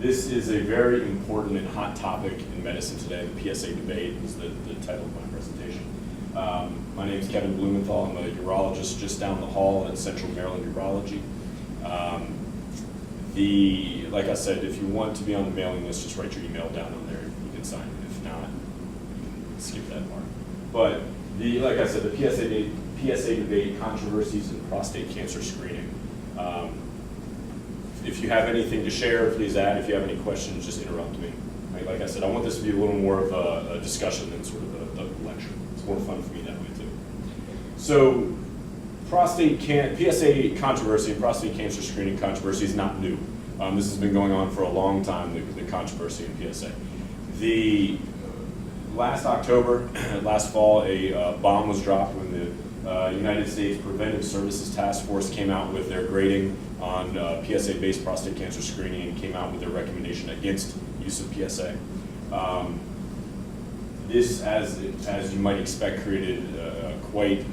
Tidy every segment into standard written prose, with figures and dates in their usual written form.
This is a very important and hot topic in medicine today. The PSA debate is the title of my presentation. My name is Kevin Blumenthal. I'm a urologist just down the hall at Central Maryland Urology. Like I said, if you want to be on the mailing list, just write your email down on there. You can sign it. If not, you can skip that part. But like I said, the PSA debate, controversies in prostate cancer screening. If you have anything to share, please add. If you have any questions, just interrupt me. Like I said, I want this to be a little more of a discussion than sort of a lecture. It's more fun for me that way too. So, PSA controversy and prostate cancer screening controversy is not new. This has been going on for a long time, the controversy in PSA. Last October, last fall, a bomb was dropped when the United States Preventive Services Task Force came out with their grading on PSA-based prostate cancer screening and came out with their recommendation against use of PSA. This, as you might expect, created quite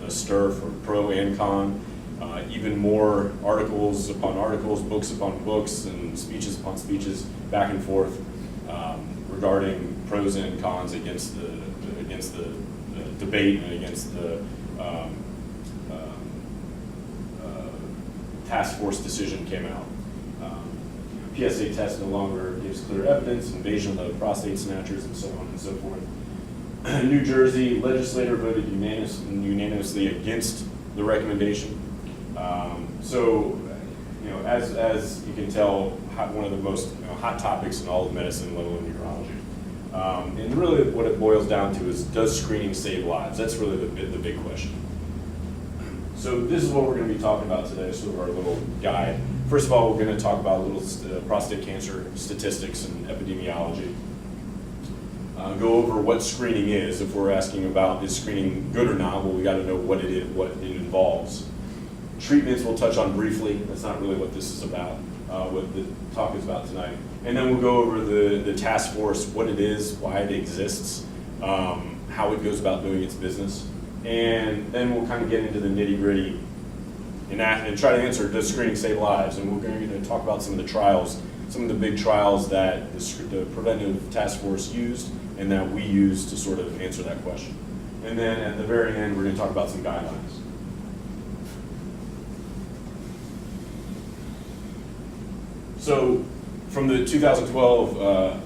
a stir for pro and con. Even more articles upon articles, books upon books, and speeches upon speeches, back and forth regarding pros and cons against the debate and against the task force decision came out. PSA test no longer gives clear evidence, invasion of the prostate snatchers, and so on and so forth. New Jersey legislator voted unanimously against the recommendation. So, as you can tell, one of the most hot topics in all of medicine, let alone urology. And really what it boils down to is, does screening save lives? That's really the big question. So this is what we're going to be talking about today, sort of our little guide. First of all, we're going to talk about a little prostate cancer statistics and epidemiology. Go over what screening is. If we're asking about is screening good or not, well, we got to know what it is, what it involves. Treatments we'll touch on briefly. That's not really what this is about, what the talk is about tonight. And then we'll go over the task force, what it is, why it exists, how it goes about doing its business. And then we'll kind of get into the nitty-gritty and try to answer, does screening save lives? And we're going to talk about some of the trials, some of the big trials that the preventive task force used and that we use to sort of answer that question. And then at the very end, we're going to talk about some guidelines. So from the 2012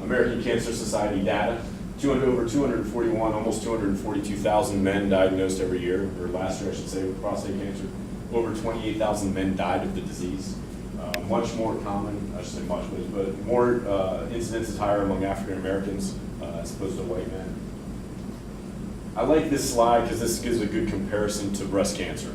American Cancer Society data, over 241, almost 242,000 men diagnosed every year, or last year I should say, with prostate cancer. Over 28,000 men died of the disease. Much more common, I should say much, but more incidence is higher among African Americans as opposed to white men. I like this slide because this gives a good comparison to breast cancer.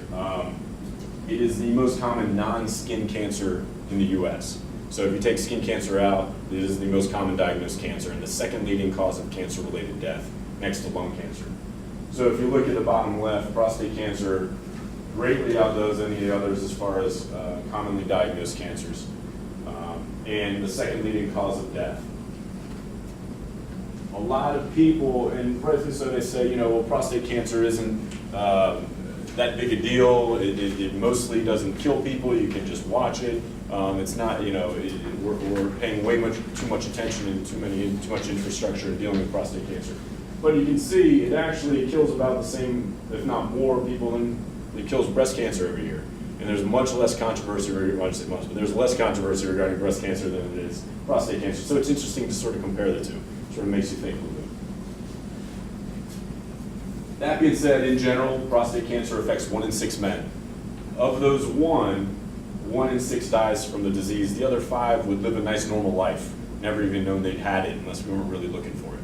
It is the most common non-skin cancer in the US. So if you take skin cancer out, it is the most common diagnosed cancer and the second leading cause of cancer-related death, next to lung cancer. So if you look at the bottom left, prostate cancer greatly outdoes any of the others as far as commonly diagnosed cancers, and the second leading cause of death. A lot of people, and rightfully so, they say, well, prostate cancer isn't that big a deal. It mostly doesn't kill people. You can just watch it. It's not, we're paying way too much attention and too much infrastructure in dealing with prostate cancer. But you can see it actually kills about the same, if not more, people than it kills breast cancer every year. And there's much less controversy, but there's less controversy regarding breast cancer than it is prostate cancer. So it's interesting to sort of compare the two. Sort of makes you think a little bit. That being said, in general, prostate cancer affects 1 in 6 men. Of those 1 in 6 dies from the disease. The other 5 would live a nice normal life, never even known they'd had it unless we weren't really looking for it.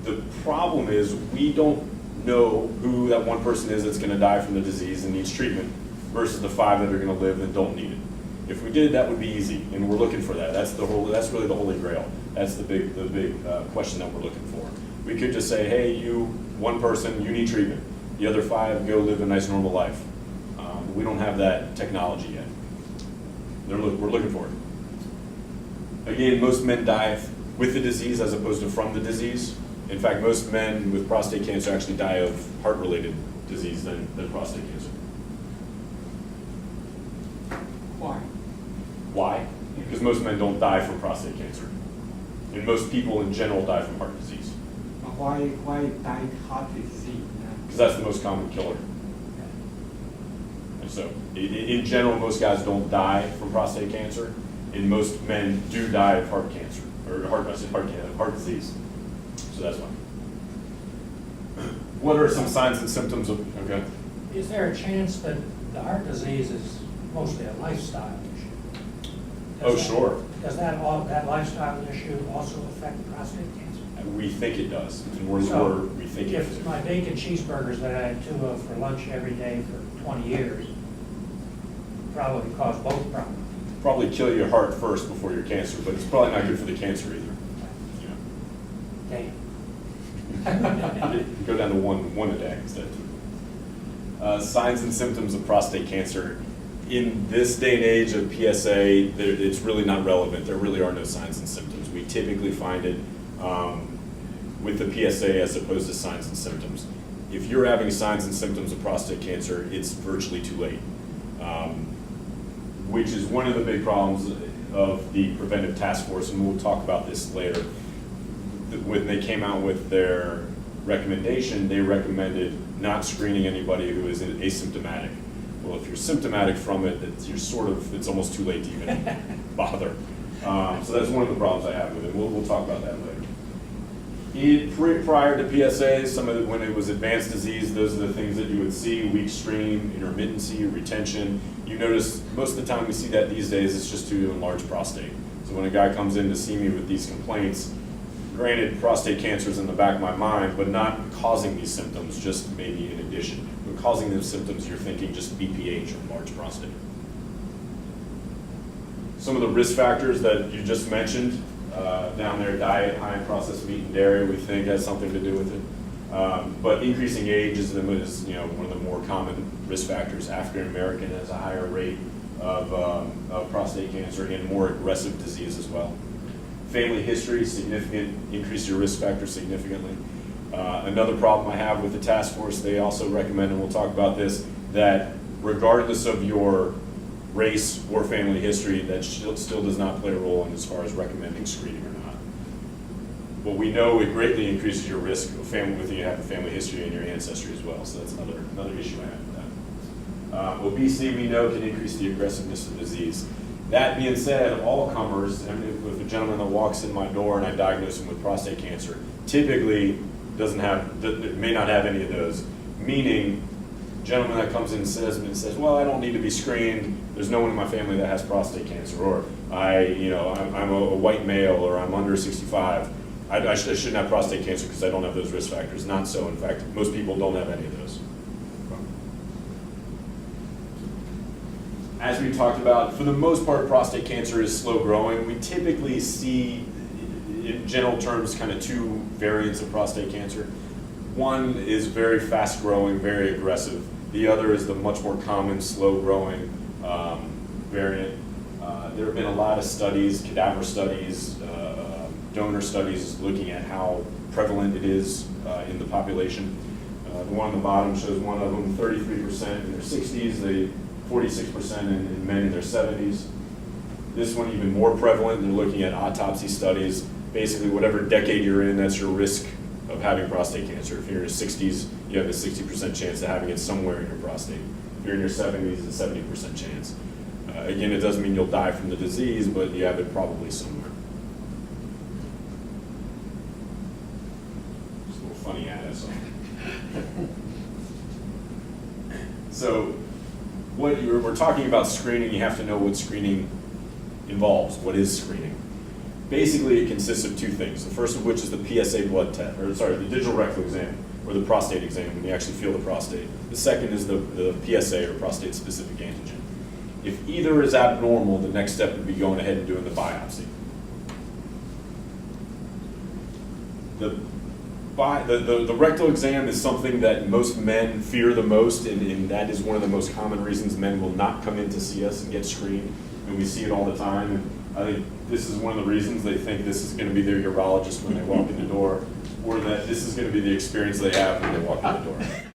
The problem is we don't know who that 1 person is that's going to die from the disease and needs treatment versus the 5 that are going to live and don't need it. If we did, that would be easy, and we're looking for that. That's really the holy grail. That's the big question that we're looking for. We could just say, hey, you 1 person, you need treatment. The other 5 go live a nice normal life. We don't have that technology yet. We're looking for it. Again, most men die with the disease as opposed to from the disease. In fact, most men with prostate cancer actually die of heart-related disease than prostate cancer. Why? Why? because most men don't die from prostate cancer. And most people in general die from heart disease. Why died heart disease? Because that's the most common killer. And so, in general, most guys don't die from prostate cancer, and most men do die of heart cancer, or heart disease. So that's why. What are some signs and symptoms of, okay? Is there a chance that the heart disease is mostly a lifestyle issue? Oh, sure. Does that lifestyle issue also affect prostate cancer? We think it does. And we think if my bacon cheeseburgers that I had 2 of for lunch every day for 20 years probably cause both problems. Probably kill your heart first before your cancer, but it's probably not good for the cancer either. Damn. Go down to one a day instead. Signs and symptoms of prostate cancer. In this day and age of PSA, it's really not relevant. There really are no signs and symptoms. We typically find it with the PSA as opposed to signs and symptoms. If you're having signs and symptoms of prostate cancer, it's virtually too late, which is one of the big problems of the preventive task force, and we'll talk about this later. When they came out with their recommendation, they recommended not screening anybody who is asymptomatic. Well, if you're symptomatic from it, it's almost too late to even bother. So that's one of the problems I have with it. We'll talk about that later. Prior to PSA, when it was advanced disease, those are the things that you would see: weak stream, intermittency, retention. You notice most of the time we see that these days, it's just due to enlarged prostate. So when a guy comes in to see me with these complaints, granted, prostate cancer is in the back of my mind, but not causing these symptoms, just maybe in addition. But causing those symptoms, you're thinking just BPH or enlarged prostate. Some of the risk factors that you just mentioned down there: diet, high in processed meat and dairy, we think has something to do with it. But increasing age is one of the more common risk factors. African American has a higher rate of prostate cancer and more aggressive disease as well. Family history, increase your risk factor significantly. Another problem I have with the task force, they also recommend, and we'll talk about this, that regardless of your race or family history, that still does not play a role in as far as recommending screening or not. But we know it greatly increases your risk of if you have a family history and your ancestry as well. So that's another issue I have with that. Obesity, we know, can increase the aggressiveness of disease. That being said, all comers, if a gentleman that walks in my door and I diagnose him with prostate cancer, typically may not have any of those. Meaning, a gentleman that comes in and says, well, I don't need to be screened. There's no one in my family that has prostate cancer, or I'm a white male, or I'm under 65. I shouldn't have prostate cancer because I don't have those risk factors. Not so. In fact, most people don't have any of those. As we talked about, for the most part, prostate cancer is slow growing. We typically see, in general terms, kind of 2 variants of prostate cancer. One is very fast growing, very aggressive. The other is the much more common, slow growing variant. There have been a lot of studies, cadaver studies, donor studies, looking at how prevalent it is in the population. The one on the bottom shows one of them, 33% in their 60s. 46% in men in their 70s. This one even more prevalent. They're looking at autopsy studies. Basically, whatever decade you're in, that's your risk of having prostate cancer. If you're in your 60s, you have a 60% chance of having it somewhere in your prostate. If you're in your 70s, it's a 70% chance. Again, it doesn't mean you'll die from the disease, but you have it probably somewhere. It's a little funny ad, so we're talking about screening. You have to know what screening involves. What is screening? Basically, it consists of 2 things. The first of which is the PSA blood test, the digital rectal exam, or the prostate exam, when you actually feel the prostate. The second is the PSA, or prostate-specific antigen. If either is abnormal, the next step would be going ahead and doing the biopsy. The rectal exam is something that most men fear the most, and that is one of the most common reasons men will not come in to see us and get screened, and we see it all the time. And I think this is one of the reasons they think this is going to be their urologist when they walk in the door, or that this is going to be the experience they have when they walk in the door.